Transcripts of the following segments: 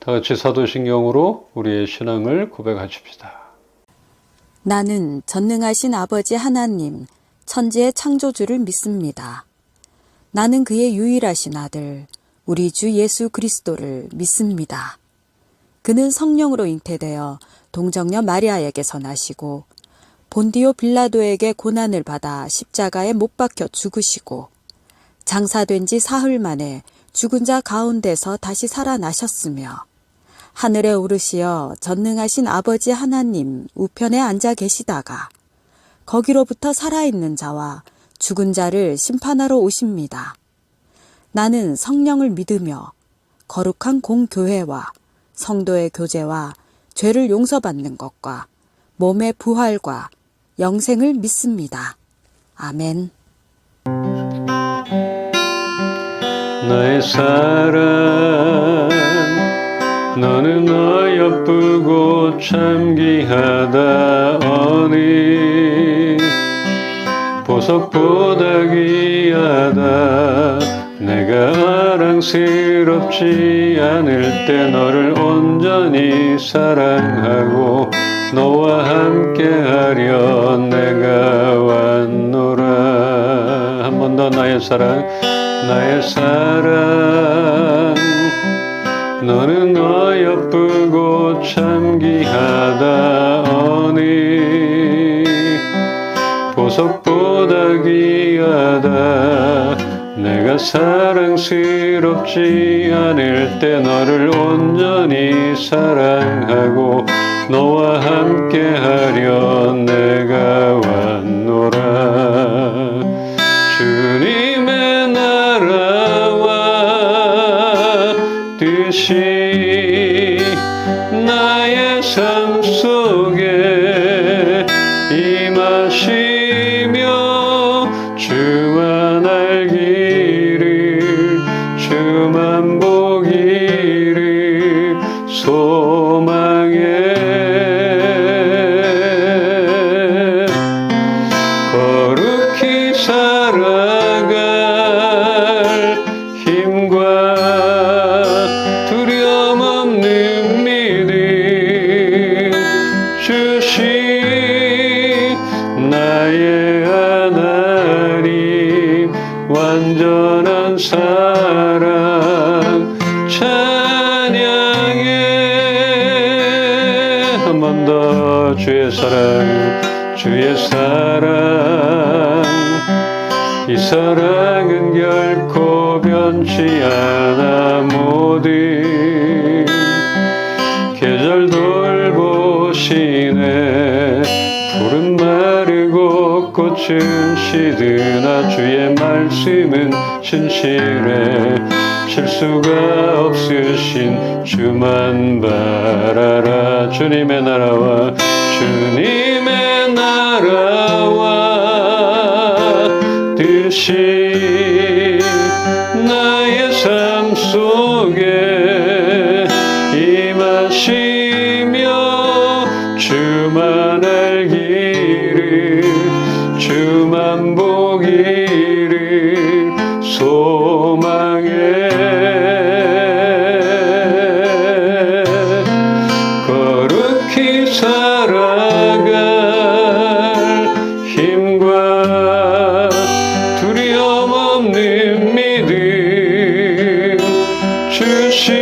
다 같이 사도신경으로 우리의 신앙을 고백하십시다. 나는 전능하신 아버지 하나님, 천지의 창조주를 믿습니다. 나는 그의 유일하신 아들, 우리 주 예수 그리스도를 믿습니다. 그는 성령으로 잉태되어 동정녀 마리아에게서 나시고 본디오 빌라도에게 고난을 받아 십자가에 못 박혀 죽으시고 장사된 지 사흘 만에 죽은 자 가운데서 다시 살아나셨으며 하늘에 오르시어 전능하신 아버지 하나님 우편에 앉아 계시다가 거기로부터 살아있는 자와 죽은 자를 심판하러 오십니다. 나는 성령을 믿으며 거룩한 공교회와 성도의 교제와 죄를 용서받는 것과 몸의 부활과 영생을 믿습니다. 아멘. 나의 사랑 너는 어여쁘고 참 귀하다. 어니 보석보다 귀하다. 내가 아랑스럽지 않을 때 너를 온전히 사랑하고 너와 함께하려 내가 왔노라. 한 번 더. 나의 사랑 너는 어여쁘고 참 귀하다. 어니 보석보다 귀하다. 내가 사랑스럽지 않을 때 너를 온전히 사랑하고 너와 함께하려 내가 왔노라. 주님의 나라와 뜻이 나의 삶 속에 임하시며 주만 알기를 주만 보기를 소망해. 거룩히 살아갈 힘과 두려움 없는 믿음 주신 나의 하나님 완전한 사랑 찬양해. 한 번 더. 주의 사랑 이 사랑은 결코 변치 않아. 모든 계절 돌보시네. 푸른 마르고 꽃은 시드나 주의 말씀은 진실해. 실수가 없으신 주만 바라라. 주님의 나라와 뜻이 나의 삶 속에 임하시며 주만 알기를 주만 보기를 소망해. 거룩히 살아갈 힘과 두려움 없는 믿음 주신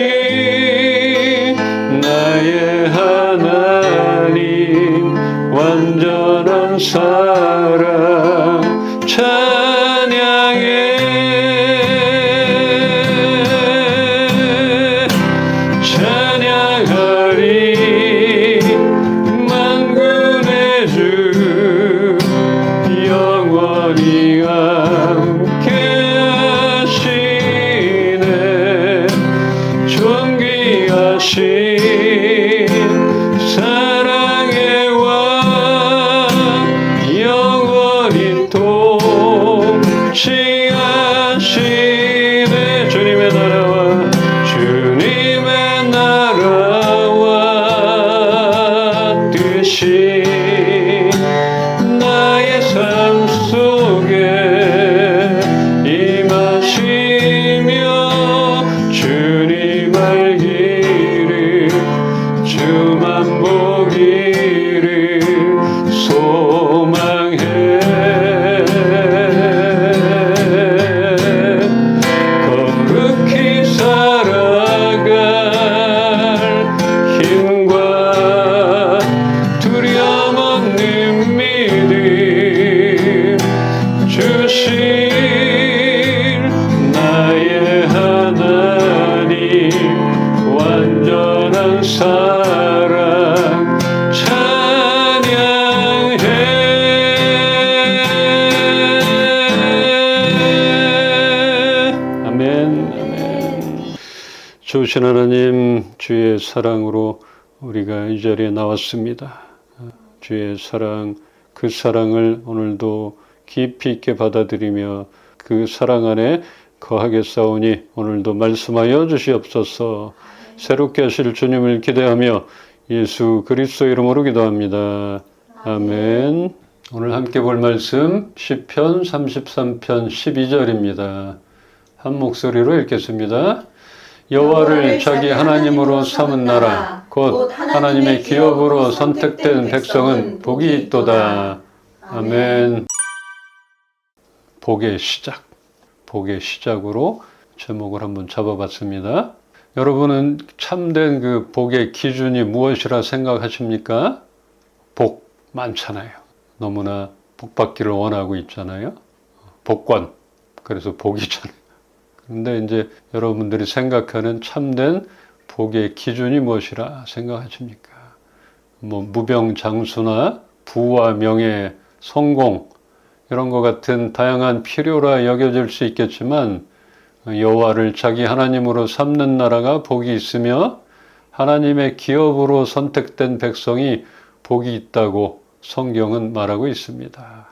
나의 하나님 완전한 사랑 찬양해. 찬양하리 만군의 주 영원히 함께하시네. 존귀하신 사랑의 왕 영원히 통치하시네. 주님의 나라와 뜻이 나의 삶 속에 주실 나의 하나님 완전한 사랑 찬양해. 아멘. 아멘. 좋으신 하나님, 주의 사랑으로 우리가 이 자리에 나왔습니다. 주의 사랑, 그 사랑을 오늘도 깊이 있게 받아들이며 그 사랑 안에 거하겠사오니 오늘도 말씀하여 주시옵소서. 새롭게 하실 주님을 기대하며 예수 그리스도 이름으로 기도합니다. 아멘. 오늘 함께 볼 말씀 시편 33편 12절입니다. 한 목소리로 읽겠습니다. 여호와를 자기 하나님으로 삼은 나라 곧 하나님의 기업으로 선택된 백성은 복이 있도다. 아멘. 복의 시작, 복의 시작으로 제목을 한번 잡아봤습니다. 여러분은 참된 그 복의 기준이 무엇이라 생각하십니까? 복 많잖아요. 너무나 복 받기를 원하고 있잖아요. 복권, 그래서 복이잖아요. 그런데 이제 여러분들이 생각하는 참된 복의 기준이 무엇이라 생각하십니까? 뭐 무병장수나 부와 명예, 성공 이런 것 같은 다양한 필요라 여겨질 수 있겠지만 여호와를 자기 하나님으로 삼는 나라가 복이 있으며 하나님의 기업으로 선택된 백성이 복이 있다고 성경은 말하고 있습니다.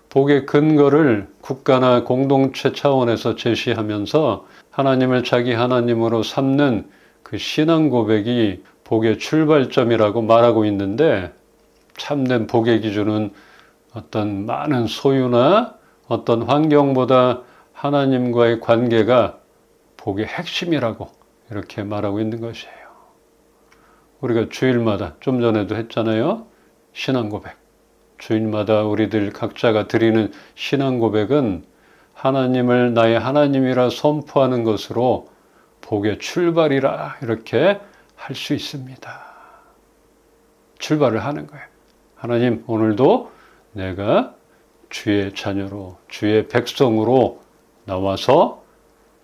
복의 근거를 국가나 공동체 차원에서 제시하면서 하나님을 자기 하나님으로 삼는 그 신앙 고백이 복의 출발점이라고 말하고 있는데 참된 복의 기준은 어떤 많은 소유나 어떤 환경보다 하나님과의 관계가 복의 핵심이라고 이렇게 말하고 있는 것이에요. 우리가 주일마다 좀 전에도 했잖아요. 신앙 고백. 주일마다 우리들 각자가 드리는 신앙 고백은 하나님을 나의 하나님이라 선포하는 것으로 복의 출발이라 이렇게 할 수 있습니다. 출발을 하는 거예요. 하나님, 오늘도 내가 주의 자녀로, 주의 백성으로 나와서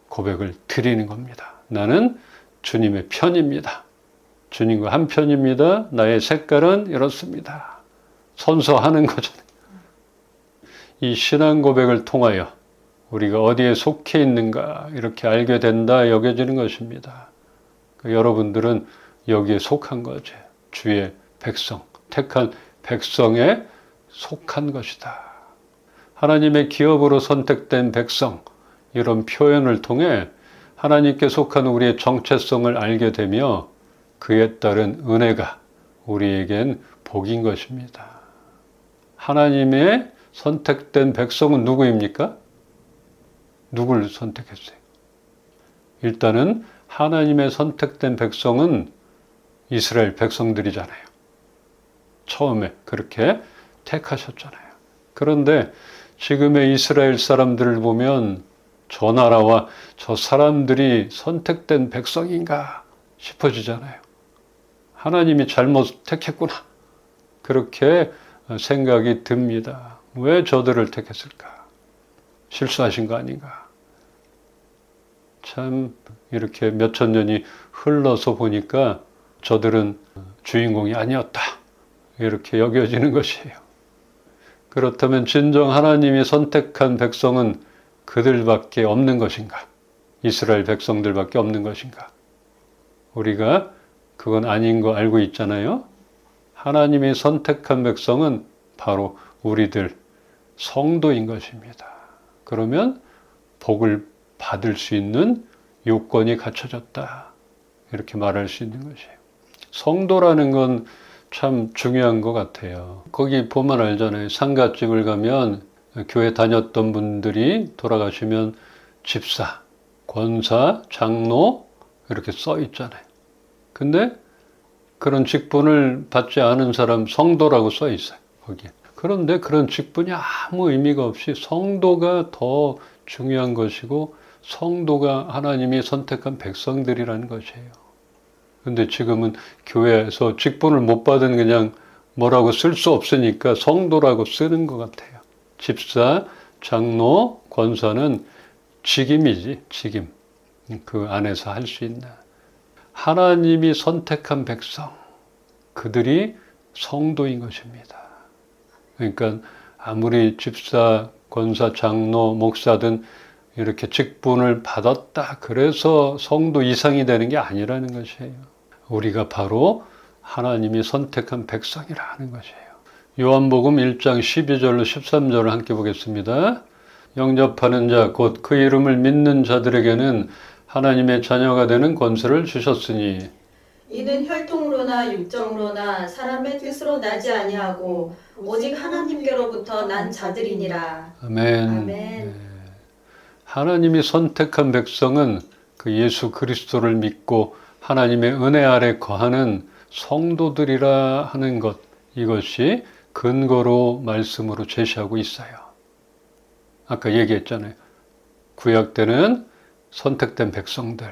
고백을 드리는 겁니다. 나는 주님의 편입니다. 주님과 한 편입니다. 나의 색깔은 이렇습니다. 선서하는 거잖아요. 이 신앙 고백을 통하여 우리가 어디에 속해 있는가 이렇게 알게 된다 여겨지는 것입니다. 여러분들은 여기에 속한 거죠. 주의 백성, 택한 백성에 속한 것이다. 하나님의 기업으로 선택된 백성, 이런 표현을 통해 하나님께 속한 우리의 정체성을 알게 되며 그에 따른 은혜가 우리에겐 복인 것입니다. 하나님의 선택된 백성은 누구입니까? 누굴 선택했어요? 일단은 하나님의 선택된 백성은 이스라엘 백성들이잖아요. 처음에 그렇게 택하셨잖아요. 그런데 지금의 이스라엘 사람들을 보면 저 나라와 저 사람들이 선택된 백성인가 싶어지잖아요. 하나님이 잘못 택했구나. 그렇게 생각이 듭니다. 왜 저들을 택했을까? 실수하신 거 아닌가? 참 이렇게 몇천 년이 흘러서 보니까 저들은 주인공이 아니었다. 이렇게 여겨지는 것이에요. 그렇다면 진정 하나님이 선택한 백성은 그들밖에 없는 것인가? 이스라엘 백성들밖에 없는 것인가? 우리가 그건 아닌 거 알고 있잖아요. 하나님이 선택한 백성은 바로 우리들 성도인 것입니다. 그러면 복을 받을 수 있는 요건이 갖춰졌다. 이렇게 말할 수 있는 것이에요. 성도라는 건 참 중요한 것 같아요. 거기 보면 알잖아요. 상가집을 가면 교회 다녔던 분들이 돌아가시면 집사, 권사, 장로 이렇게 써 있잖아요. 근데 그런 직분을 받지 않은 사람 성도라고 써 있어요. 거기에. 그런데 그런 직분이 아무 의미가 없이 성도가 더 중요한 것이고 성도가 하나님이 선택한 백성들이라는 것이에요. 근데 지금은 교회에서 직분을 못 받은 그냥 뭐라고 쓸 수 없으니까 성도라고 쓰는 것 같아요. 집사, 장로, 권사는 직임이지, 직임. 그 안에서 할 수 있는. 하나님이 선택한 백성, 그들이 성도인 것입니다. 그러니까 아무리 집사, 권사, 장로, 목사든 이렇게 직분을 받았다, 그래서 성도 이상이 되는 게 아니라는 것이에요. 우리가 바로 하나님이 선택한 백성이라 하는 것이에요. 요한복음 1장 12절로 13절을 함께 보겠습니다. 영접하는 자, 곧 그 이름을 믿는 자들에게는 하나님의 자녀가 되는 권세를 주셨으니 이는 혈통으로나 육정으로나 사람의 뜻으로 나지 아니하고 오직 하나님께로부터 난 자들이니라. 아멘. 아멘. 네. 하나님이 선택한 백성은 그 예수 그리스도를 믿고 하나님의 은혜 아래 거하는 성도들이라 하는 것, 이것이 근거로 말씀으로 제시하고 있어요. 아까 얘기했잖아요. 구약 때는 선택된 백성들.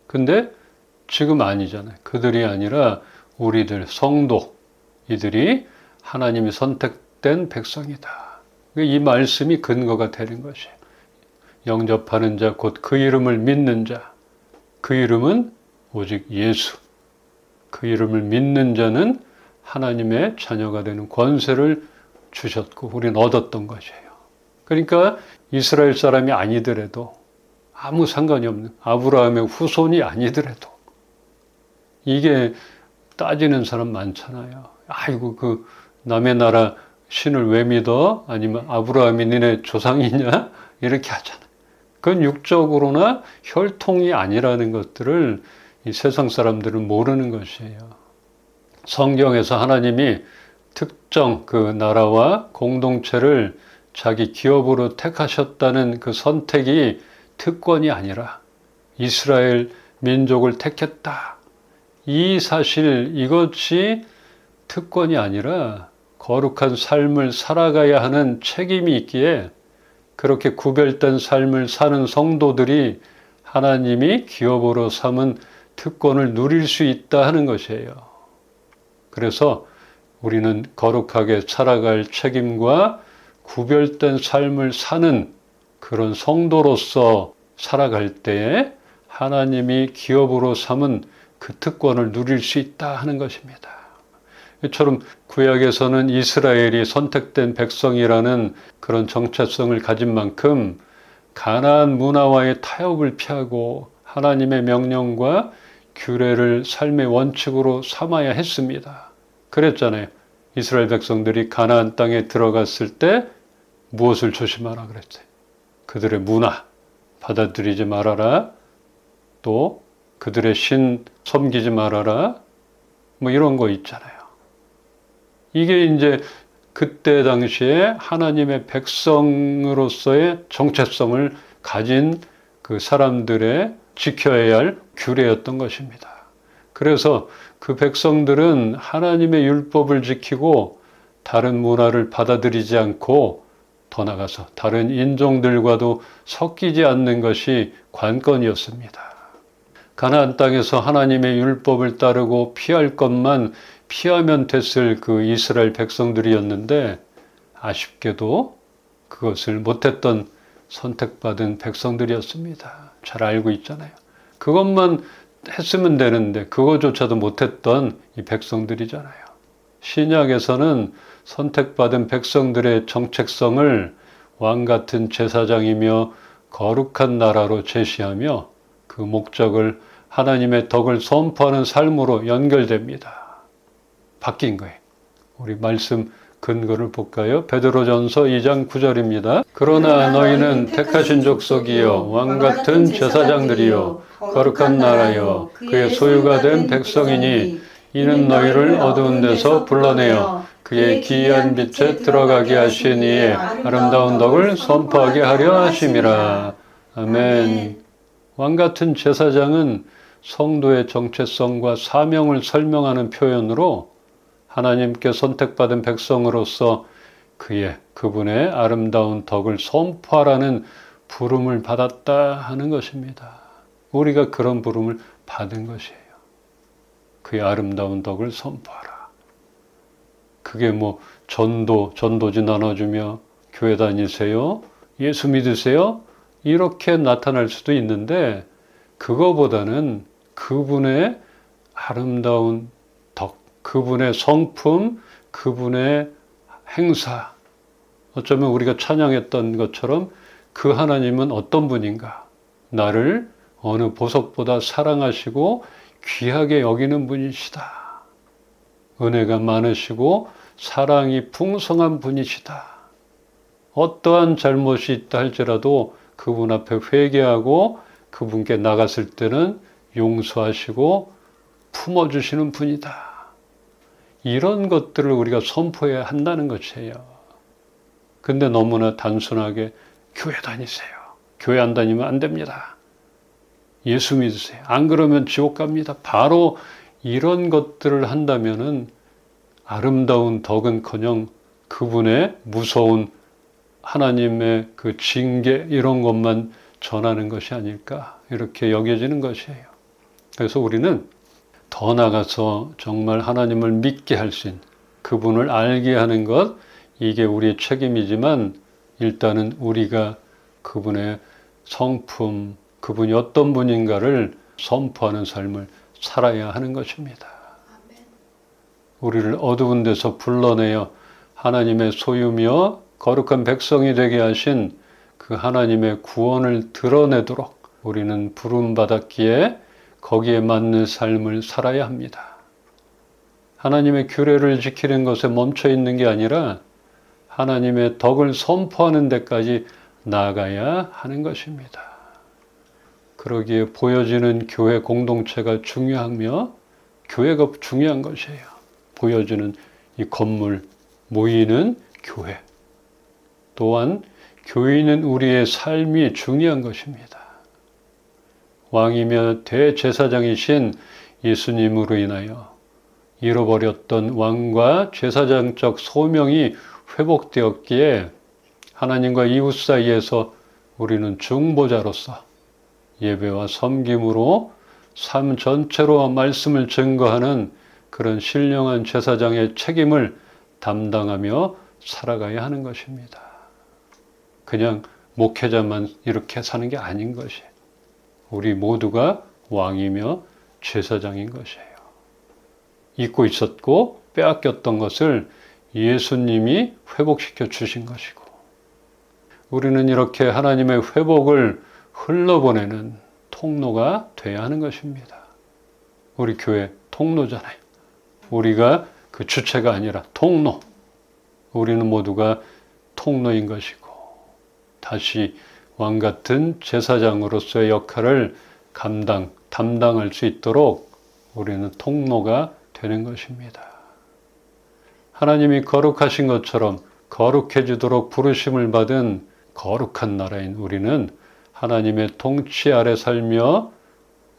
근데 지금 아니잖아요. 그들이 아니라 우리들 성도, 이들이 하나님이 선택된 백성이다. 이 말씀이 근거가 되는 것이에요. 영접하는 자, 곧 그 이름을 믿는 자. 그 이름은 오직 예수. 그 이름을 믿는 자는 하나님의 자녀가 되는 권세를 주셨고 우리는 얻었던 것이에요. 그러니까 이스라엘 사람이 아니더라도 아무 상관이 없는 아브라함의 후손이 아니더라도 이게 따지는 사람 많잖아요. 아이고 그 남의 나라 신을 왜 믿어? 아니면 아브라함이 니네 조상이냐? 이렇게 하잖아요. 그건 육적으로나 혈통이 아니라는 것들을 이 세상 사람들은 모르는 것이에요. 성경에서 하나님이 특정 그 나라와 공동체를 자기 기업으로 택하셨다는 그 선택이 특권이 아니라 이스라엘 민족을 택했다. 이 사실, 이것이 특권이 아니라 거룩한 삶을 살아가야 하는 책임이 있기에 그렇게 구별된 삶을 사는 성도들이 하나님이 기업으로 삼은 특권을 누릴 수 있다 하는 것이에요. 그래서 우리는 거룩하게 살아갈 책임과 구별된 삶을 사는 그런 성도로서 살아갈 때에 하나님이 기업으로 삼은 그 특권을 누릴 수 있다 하는 것입니다. 이처럼 구약에서는 이스라엘이 선택된 백성이라는 그런 정체성을 가진 만큼 가나안 문화와의 타협을 피하고 하나님의 명령과 규례를 삶의 원칙으로 삼아야 했습니다. 그랬잖아요. 이스라엘 백성들이 가나안 땅에 들어갔을 때 무엇을 조심하라 그랬어요. 그들의 문화 받아들이지 말아라. 또 그들의 신 섬기지 말아라. 뭐 이런 거 있잖아요. 이게 이제 그때 당시에 하나님의 백성으로서의 정체성을 가진 그 사람들의 지켜야 할 규례였던 것입니다. 그래서 그 백성들은 하나님의 율법을 지키고 다른 문화를 받아들이지 않고 더 나아가서 다른 인종들과도 섞이지 않는 것이 관건이었습니다. 가나안 땅에서 하나님의 율법을 따르고 피할 것만 피하면 됐을 그 이스라엘 백성들이었는데 아쉽게도 그것을 못했던 선택받은 백성들이었습니다. 잘 알고 있잖아요. 그것만 했으면 되는데 그거조차도 못했던 이 백성들이잖아요. 신약에서는 선택받은 백성들의 정체성을 왕같은 제사장이며 거룩한 나라로 제시하며 그 목적을 하나님의 덕을 선포하는 삶으로 연결됩니다. 바뀐 거예요. 우리 말씀 근거를 볼까요? 베드로전서 2장 9절입니다. 그러나 너희는 택하신 족속이요 왕같은 제사장들이요 거룩한 나라요 그의 소유가 된 백성이니 이는 너희를 어두운 데서 불러내어 그의 기이한 빛에 들어가게 하신 이의 아름다운 덕을 선포하게 하려 하심이라. 아멘. 왕같은 제사장은 성도의 정체성과 사명을 설명하는 표현으로 하나님께 선택받은 백성으로서 그분의 아름다운 덕을 선포하라는 부름을 받았다 하는 것입니다. 우리가 그런 부름을 받은 것이에요. 그의 아름다운 덕을 선포하라. 그게 뭐 전도지 나눠주며 교회 다니세요. 예수 믿으세요? 이렇게 나타날 수도 있는데 그거보다는 그분의 아름다운 덕, 그분의 성품, 그분의 행사, 어쩌면 우리가 찬양했던 것처럼 그 하나님은 어떤 분인가? 나를 어느 보석보다 사랑하시고 귀하게 여기는 분이시다. 은혜가 많으시고 사랑이 풍성한 분이시다. 어떠한 잘못이 있다 할지라도 그분 앞에 회개하고 그분께 나갔을 때는 용서하시고 품어주시는 분이다. 이런 것들을 우리가 선포해야 한다는 것이에요. 근데 너무나 단순하게 교회 다니세요. 교회 안 다니면 안 됩니다. 예수 믿으세요. 안 그러면 지옥 갑니다. 바로 이런 것들을 한다면은 아름다운 덕은커녕 그분의 무서운 하나님의 그 징계 이런 것만 전하는 것이 아닐까 이렇게 여겨지는 것이에요. 그래서 우리는 더 나아가서 정말 하나님을 믿게 할 수 있는 그분을 알게 하는 것 이게 우리의 책임이지만 일단은 우리가 그분의 성품, 그분이 어떤 분인가를 선포하는 삶을 살아야 하는 것입니다. 우리를 어두운 데서 불러내어 하나님의 소유며 거룩한 백성이 되게 하신 그 하나님의 구원을 드러내도록 우리는 부름받았기에 거기에 맞는 삶을 살아야 합니다. 하나님의 규례를 지키는 것에 멈춰 있는 게 아니라 하나님의 덕을 선포하는 데까지 나아가야 하는 것입니다. 그러기에 보여지는 교회 공동체가 중요하며 교회가 중요한 것이에요. 보여지는 이 건물, 모이는 교회. 또한 교인은 우리의 삶이 중요한 것입니다. 왕이며 대제사장이신 예수님으로 인하여 잃어버렸던 왕과 제사장적 소명이 회복되었기에 하나님과 이웃 사이에서 우리는 중보자로서 예배와 섬김으로 삶 전체로 말씀을 증거하는 그런 신령한 제사장의 책임을 담당하며 살아가야 하는 것입니다. 그냥 목회자만 이렇게 사는 게 아닌 것이에요. 우리 모두가 왕이며 제사장인 것이에요. 잊고 있었고 빼앗겼던 것을 예수님이 회복시켜 주신 것이고 우리는 이렇게 하나님의 회복을 흘러보내는 통로가 돼야 하는 것입니다. 우리 교회 통로잖아요. 우리가 그 주체가 아니라 통로. 우리는 모두가 통로인 것이고 다시 왕 같은 제사장으로서의 역할을 담당할 수 있도록 우리는 통로가 되는 것입니다. 하나님이 거룩하신 것처럼 거룩해지도록 부르심을 받은 거룩한 나라인 우리는 하나님의 통치 아래 살며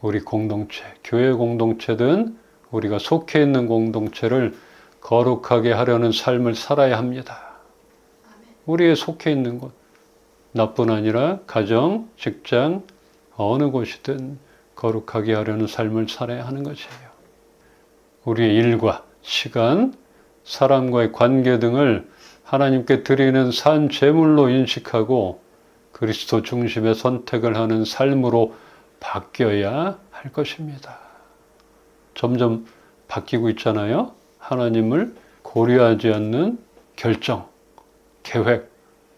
우리 공동체, 교회 공동체든 우리가 속해 있는 공동체를 거룩하게 하려는 삶을 살아야 합니다. 우리의 속해 있는 곳, 나뿐 아니라 가정, 직장, 어느 곳이든 거룩하게 하려는 삶을 살아야 하는 것이에요. 우리의 일과 시간, 사람과의 관계 등을 하나님께 드리는 산 제물로 인식하고 그리스도 중심의 선택을 하는 삶으로 바뀌어야 할 것입니다. 점점 바뀌고 있잖아요. 하나님을 고려하지 않는 결정, 계획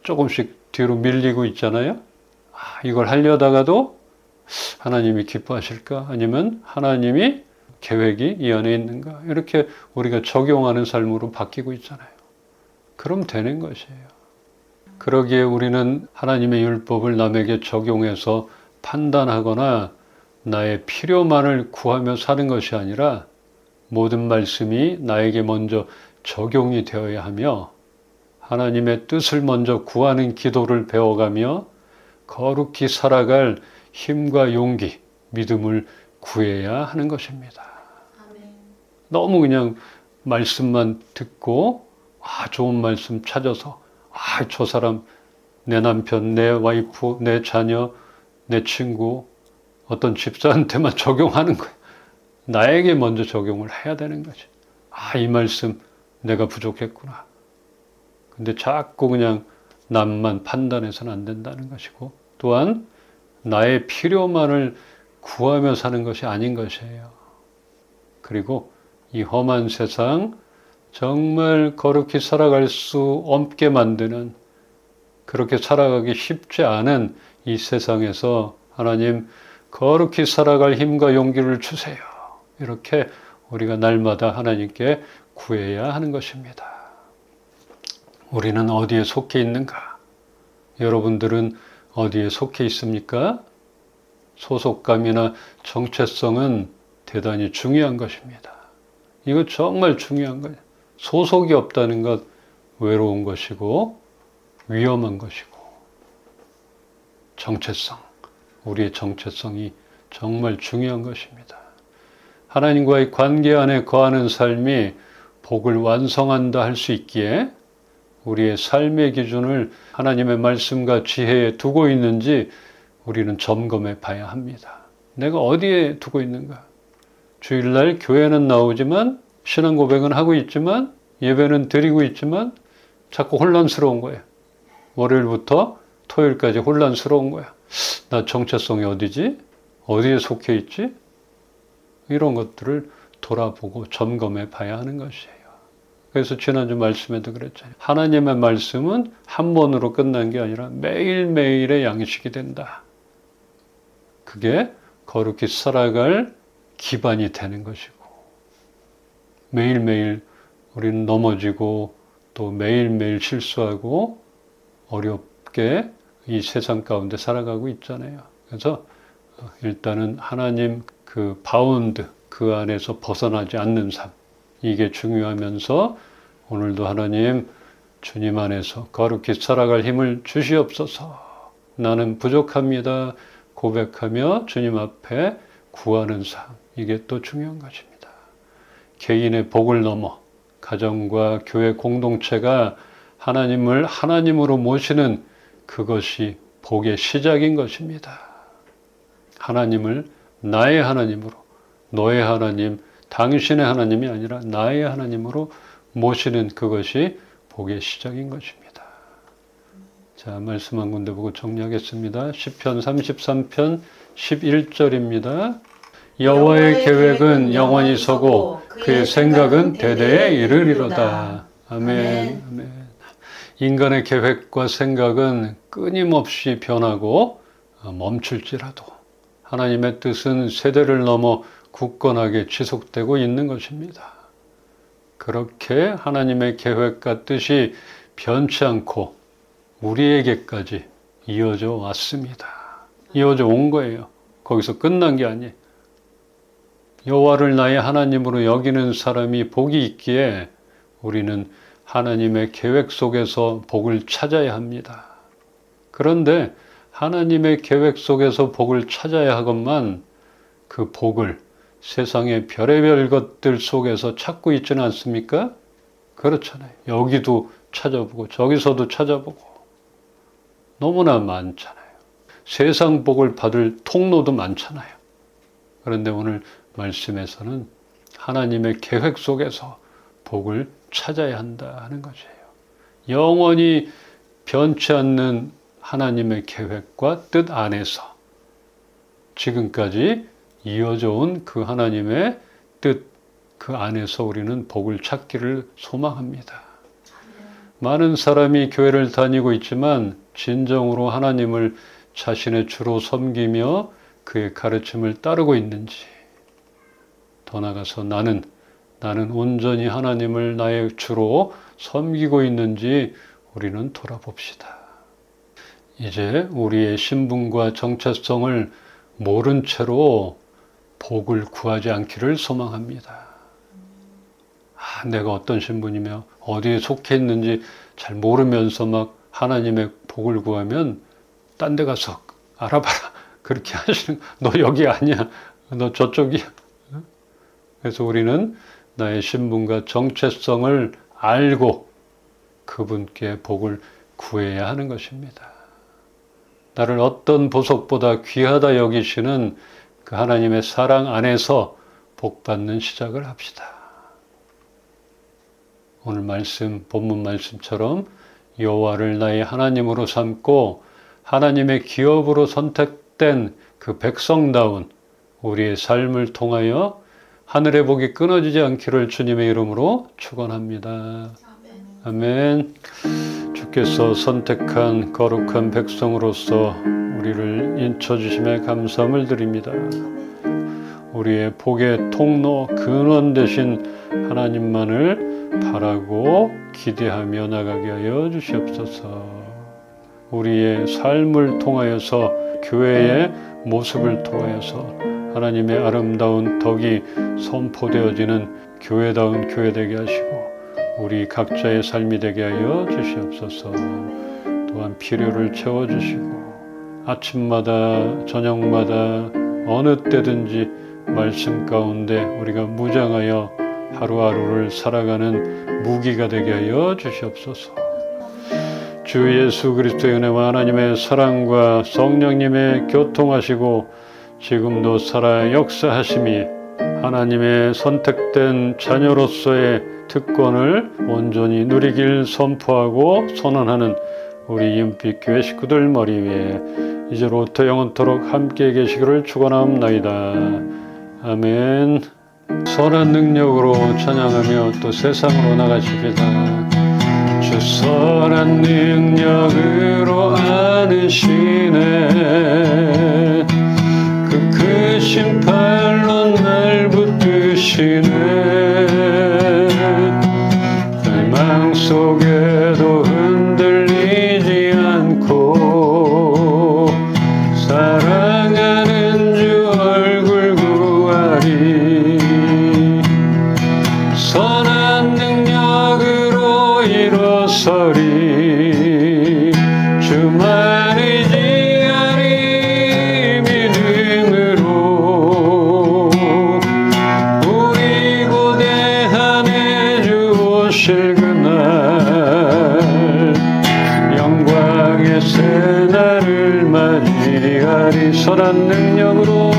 조금씩 뒤로 밀리고 있잖아요. 이걸 하려다가도 하나님이 기뻐하실까? 아니면 하나님이 계획이 이 안에 있는가? 이렇게 우리가 적용하는 삶으로 바뀌고 있잖아요. 그럼 되는 것이에요. 그러기에 우리는 하나님의 율법을 남에게 적용해서 판단하거나 나의 필요만을 구하며 사는 것이 아니라 모든 말씀이 나에게 먼저 적용이 되어야 하며 하나님의 뜻을 먼저 구하는 기도를 배워가며 거룩히 살아갈 힘과 용기, 믿음을 구해야 하는 것입니다. 너무 그냥 말씀만 듣고 좋은 말씀 찾아서 저 사람, 내 남편, 내 와이프, 내 자녀, 내 친구, 어떤 집사한테만 적용하는 거예요. 나에게 먼저 적용을 해야 되는 거지. 이 말씀 내가 부족했구나. 근데 자꾸 그냥 남만 판단해서는 안 된다는 것이고, 또한 나의 필요만을 구하며 사는 것이 아닌 것이에요. 그리고 이 험한 세상, 정말 거룩히 살아갈 수 없게 만드는, 그렇게 살아가기 쉽지 않은 이 세상에서 하나님 거룩히 살아갈 힘과 용기를 주세요. 이렇게 우리가 날마다 하나님께 구해야 하는 것입니다. 우리는 어디에 속해 있는가? 여러분들은 어디에 속해 있습니까? 소속감이나 정체성은 대단히 중요한 것입니다. 이거 정말 중요한 거예요. 소속이 없다는 것 외로운 것이고 위험한 것이고, 정체성, 우리의 정체성이 정말 중요한 것입니다. 하나님과의 관계 안에 거하는 삶이 복을 완성한다 할 수 있기에 우리의 삶의 기준을 하나님의 말씀과 지혜에 두고 있는지 우리는 점검해 봐야 합니다. 내가 어디에 두고 있는가? 주일날 교회는 나오지만, 신앙 고백은 하고 있지만, 예배는 드리고 있지만 자꾸 혼란스러운 거예요. 월요일부터 토요일까지 혼란스러운 거야. 나 정체성이 어디지? 어디에 속해 있지? 이런 것들을 돌아보고 점검해 봐야 하는 것이에요. 그래서 지난주 말씀에도 그랬잖아요. 하나님의 말씀은 한 번으로 끝난 게 아니라 매일매일의 양식이 된다. 그게 거룩히 살아갈 기반이 되는 것이고, 매일매일 우리는 넘어지고 또 매일매일 실수하고 어렵게 이 세상 가운데 살아가고 있잖아요. 그래서 일단은 하나님 그 바운드, 그 안에서 벗어나지 않는 삶, 이게 중요하면서 오늘도 하나님 주님 안에서 거룩히 살아갈 힘을 주시옵소서. 나는 부족합니다. 고백하며 주님 앞에 구하는 삶, 이게 또 중요한 것입니다. 개인의 복을 넘어 가정과 교회 공동체가 하나님을 하나님으로 모시는 그것이 복의 시작인 것입니다. 하나님을 나의 하나님으로, 너의 하나님, 당신의 하나님이 아니라 나의 하나님으로 모시는 그것이 복의 시작인 것입니다. 자, 말씀 한 군데 보고 정리하겠습니다. 시편 33편 11절입니다. 여호와의 계획은 영원히 서고 그의 생각은 대대에 이르리로다. 아멘. 아멘. 인간의 계획과 생각은 끊임없이 변하고 멈출지라도 하나님의 뜻은 세대를 넘어 굳건하게 지속되고 있는 것입니다. 그렇게 하나님의 계획과 뜻이 변치 않고 우리에게까지 이어져 왔습니다. 이어져 온 거예요. 거기서 끝난 게 아니에요. 여호와를 나의 하나님으로 여기는 사람이 복이 있기에 우리는 하나님의 계획 속에서 복을 찾아야 합니다. 그런데 하나님의 계획 속에서 복을 찾아야 하건만 그 복을 세상의 별의별 것들 속에서 찾고 있지는 않습니까? 그렇잖아요. 여기도 찾아보고 저기서도 찾아보고 너무나 많잖아요. 세상 복을 받을 통로도 많잖아요. 그런데 오늘 말씀에서는 하나님의 계획 속에서 복을 찾아야 한다 하는 것이에요. 영원히 변치 않는 하나님의 계획과 뜻 안에서 지금까지 이어져 온 그 하나님의 뜻, 그 안에서 우리는 복을 찾기를 소망합니다. 많은 사람이 교회를 다니고 있지만 진정으로 하나님을 자신의 주로 섬기며 그의 가르침을 따르고 있는지, 더 나아가서 나는 온전히 하나님을 나의 주로 섬기고 있는지 우리는 돌아봅시다. 이제 우리의 신분과 정체성을 모른 채로 복을 구하지 않기를 소망합니다. 내가 어떤 신분이며 어디에 속해 있는지 잘 모르면서 막 하나님의 복을 구하면 딴 데 가서 알아봐라. 그렇게 하시는, 너 여기 아니야. 너 저쪽이야. 그래서 우리는 나의 신분과 정체성을 알고 그분께 복을 구해야 하는 것입니다. 나를 어떤 보석보다 귀하다 여기시는 그 하나님의 사랑 안에서 복받는 시작을 합시다. 오늘 말씀, 본문 말씀처럼 여호와를 나의 하나님으로 삼고 하나님의 기업으로 선택된 그 백성다운 우리의 삶을 통하여 하늘의 복이 끊어지지 않기를 주님의 이름으로 축원합니다. 아멘. 주께서 선택한 거룩한 백성으로서 우리를 인쳐주심에 감사함을 드립니다. 우리의 복의 통로 근원 되신 하나님만을 바라고 기대하며 나가게 하여 주시옵소서. 우리의 삶을 통하여서 교회의 모습을 통하여서 하나님의 아름다운 덕이 선포되어지는 교회다운 교회 되게 하시고 우리 각자의 삶이 되게 하여 주시옵소서. 또한 필요를 채워주시고 아침마다 저녁마다 어느 때든지 말씀 가운데 우리가 무장하여 하루하루를 살아가는 무기가 되게 하여 주시옵소서. 주 예수 그리스도의 은혜와 하나님의 사랑과 성령님의 교통하시고 지금도 살아 역사하심이 하나님의 선택된 자녀로서의 특권을 온전히 누리길 선포하고 선언하는 우리 이은빛 교회 식구들 머리 위에 이제로부터 영원토록 함께 계시기를 축원하옵나이다. 아멘. 선한 능력으로 찬양하며 또 세상으로 나가시리다. 주 선한 능력으로 안으시네. 그 크신 팔로 날 붙드시네. 절망 속에도 흔들리지 않고 사랑하는 주 얼굴 구하리. 선한 능력으로 일어서리. 주만 의지하리. 믿음으로 우리 고대한에 주 오실 그날 영광의 새날을 맞이하리. 선한 능력으로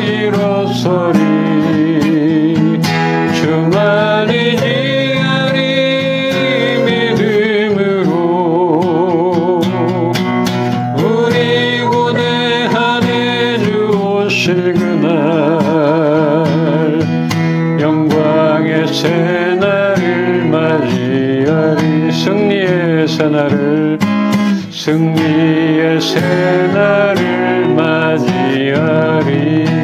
일어서리. 주만 의지하리. 믿음으로 우리 고대한에 주 오실 그날 영광의 새날을 맞이하리. 승리의 새날을 맞이하리.